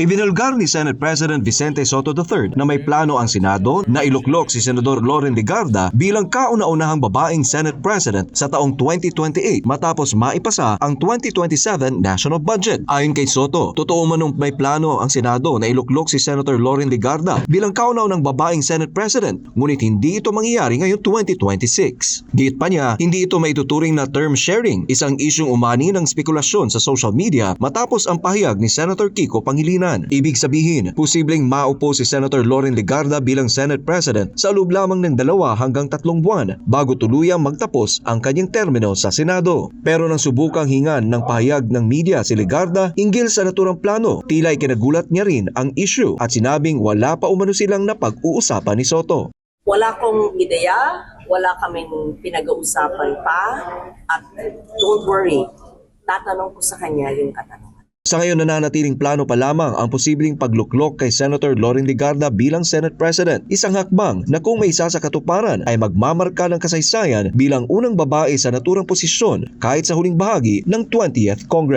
Ibinulgar ni Senate President Vicente Soto III na may plano ang Senado na iluklok si Senador Loren Legarda bilang kauna-unahang babaeng Senate President sa taong 2028 matapos maipasa ang 2027 national budget. Ayon kay Soto, totoo manong may plano ang Senado na iluklok si Senator Loren Legarda bilang kauna-unahang babaeng Senate President, ngunit hindi ito mangyayari ngayong 2026. Giit pa niya, hindi ito maituturing na term sharing, isang isyong umani ng spekulasyon sa social media matapos ang pahayag ni Senator Kiko Pangilinan. Ibig sabihin, posibleng maupo si Senator Loren Legarda bilang Senate President sa loob lamang ng 2 hanggang 3 buwan bago tuluyang magtapos ang kanyang termino sa Senado. Pero nang subukang hingan ng pahayag ng media si Legarda hinggil sa naturang plano, tila'y kinagulat niya rin ang issue at sinabing wala pa umano silang napag-uusapan ni Soto. Wala kong ideya, wala kaming pinag-uusapan pa, at don't worry, tatanong ko sa kanya yung katanungan. Sa ngayon nananatiling plano pa lamang ang posibleng pagluklok kay Senator Loren Legarda bilang Senate President, isang hakbang na kung may isa sa katuparan ay magmamarka ng kasaysayan bilang unang babae sa naturang posisyon kahit sa huling bahagi ng 20th Congress.